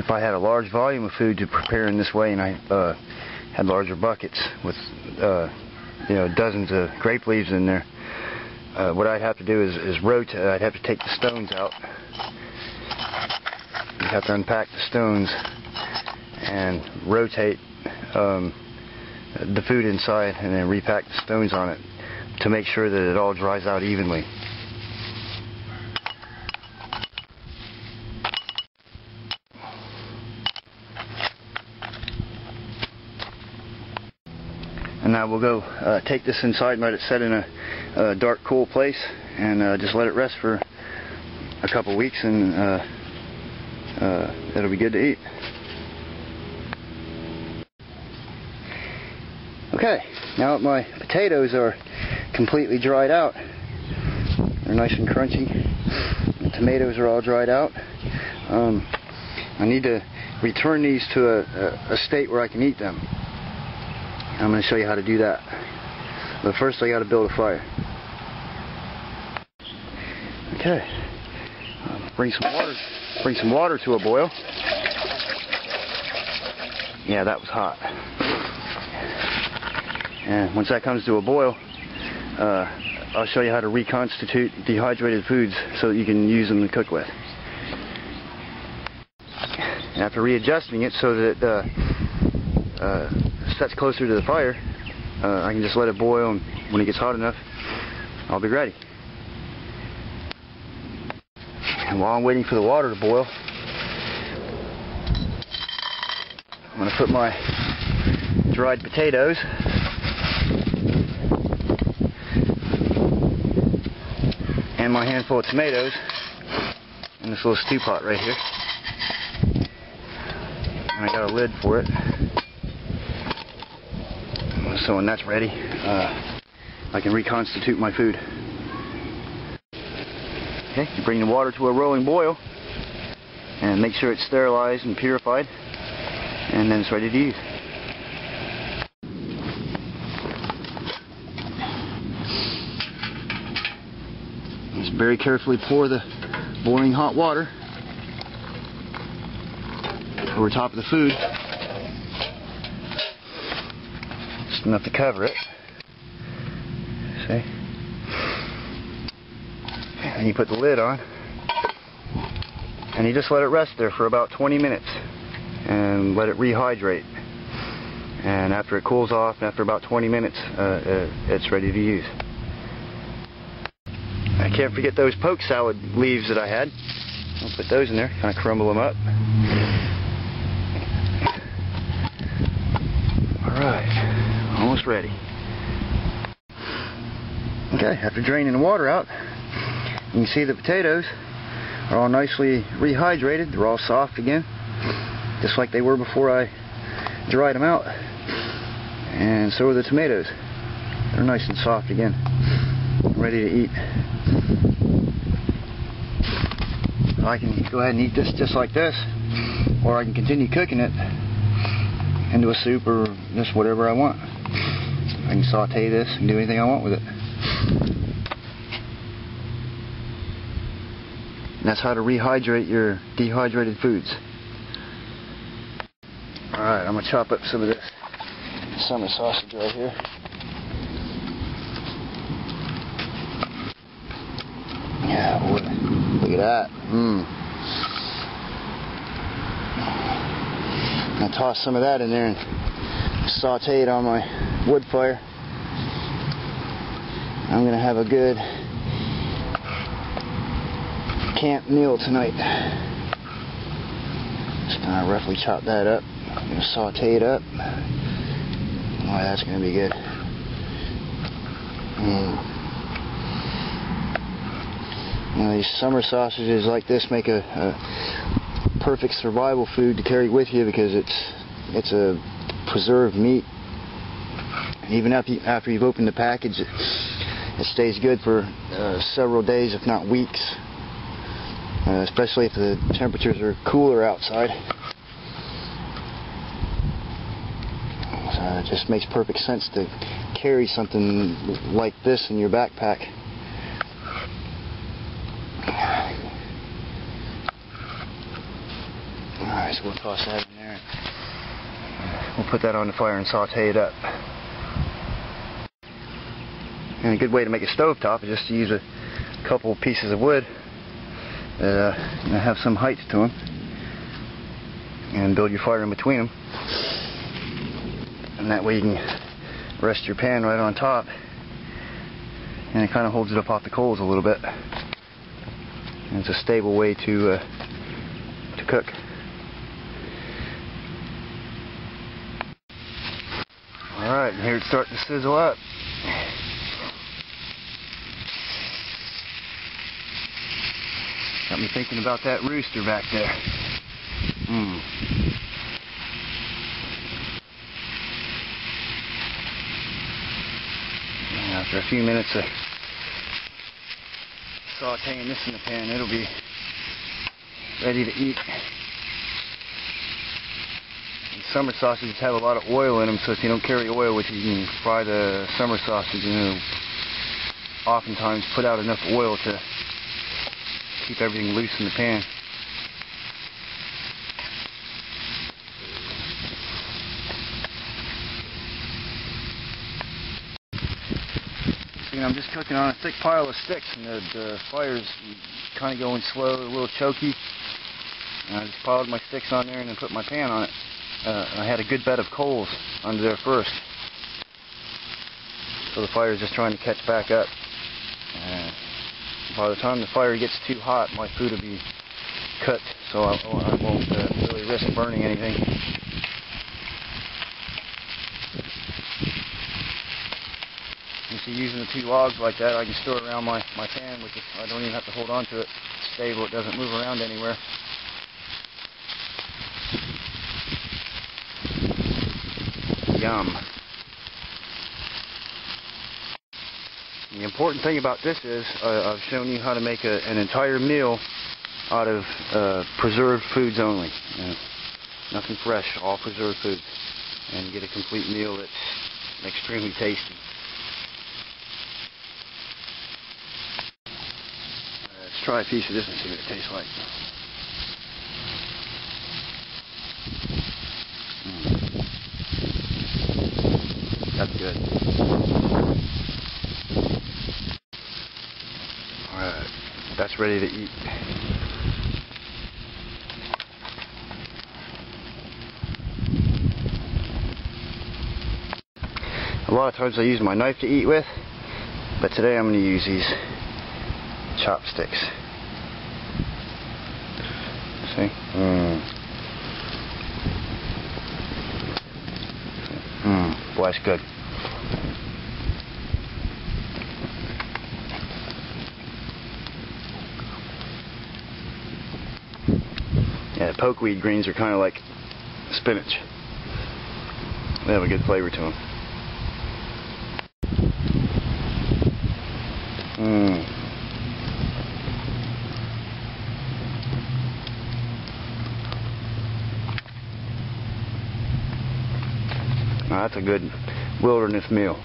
if I had a large volume of food to prepare in this way, and I had larger buckets with you know, dozens of grape leaves in there, what I'd have to do is rotate. I'd have to take the stones out. You'd have to unpack the stones and rotate the food inside, and then repack the stones on it to make sure that it all dries out evenly. And now we'll go take this inside and let it set in a dark, cool place, and just let it rest for a couple weeks, and it'll be good to eat. Okay, now that my potatoes are completely dried out, they're nice and crunchy, the tomatoes are all dried out, I need to return these to a state where I can eat them. I'm going to show you how to do that. But first I got to build a fire. Okay, bring some water to a boil. Yeah, that was hot. And once that comes to a boil, I'll show you how to reconstitute dehydrated foods so that you can use them to cook with. And after readjusting it so that it sets closer to the fire, I can just let it boil, and when it gets hot enough, I'll be ready. And while I'm waiting for the water to boil, I'm going to put my dried potatoes and my handful of tomatoes in this little stew pot right here. And I got a lid for it. So when that's ready, I can reconstitute my food. Okay, you bring the water to a rolling boil and make sure it's sterilized and purified, and then it's ready to use. Just very carefully pour the boiling hot water over top of the food. Just enough to cover it. See? And you put the lid on, and you just let it rest there for about 20 minutes and let it rehydrate. And after it cools off, after about 20 minutes, it's ready to use. I can't forget those poke salad leaves that I had. I'll put those in there, kind of crumble them up. Alright, almost ready. Okay, after draining the water out, you can see the potatoes are all nicely rehydrated. They're all soft again, just like they were before I dried them out. And so are the tomatoes. They're nice and soft again, ready to eat. I can go ahead and eat this just like this, or I can continue cooking it into a soup or just whatever I want. I can saute this and do anything I want with it. And that's how to rehydrate your dehydrated foods. Alright, I'm going to chop up some of this summer sausage right here. Yeah, boy. Look at that. I'll toss some of that in there and saute it on my wood fire. I'm going to have a good camp meal tonight. Just going to roughly chop that up. I'm going to saute it up. Boy, that's going to be good. You know, these summer sausages like this make a perfect survival food to carry with you, because it's a preserved meat. Even after you've opened the package, it stays good for several days, if not weeks, especially if the temperatures are cooler outside. So it just makes perfect sense to carry something like this in your backpack. Alright, Alright, so we'll toss that in there. We'll put that on the fire and saute it up. And a good way to make a stovetop is just to use a couple pieces of wood that have some height to them, and build your fire in between them. And that way you can rest your pan right on top, and it kind of holds it up off the coals a little bit. And it's a stable way to cook. Alright, and here it's starting to sizzle up. Got me thinking about that rooster back there. And after a few minutes of sauteing this in the pan, it'll be ready to eat. And summer sausages have a lot of oil in them, so if you don't carry oil with you, you can fry the summer sausage and it'll oftentimes put out enough oil to keep everything loose in the pan. See, I'm just cooking on a thick pile of sticks, and the fire's kind of going slow, a little choky. And I just piled my sticks on there and then put my pan on it. I had a good bed of coals under there first, so the fire's just trying to catch back up. By the time the fire gets too hot, my food will be cooked, so I won't really risk burning anything. You see, using the two logs like that, I can store it around my pan, which is, I don't even have to hold on to it. It's stable, it doesn't move around anywhere. Yum. The important thing about this is I've shown you how to make an entire meal out of preserved foods only. Nothing fresh, all preserved foods. And you get a complete meal that's extremely tasty. Let's try a piece of this and see what it tastes like. That's good. Alright, that's ready to eat. A lot of times I use my knife to eat with, but today I'm going to use these chopsticks. See? Boy, that's good. Yeah, the pokeweed greens are kind of like spinach. They have a good flavor to them. Now that's a good wilderness meal.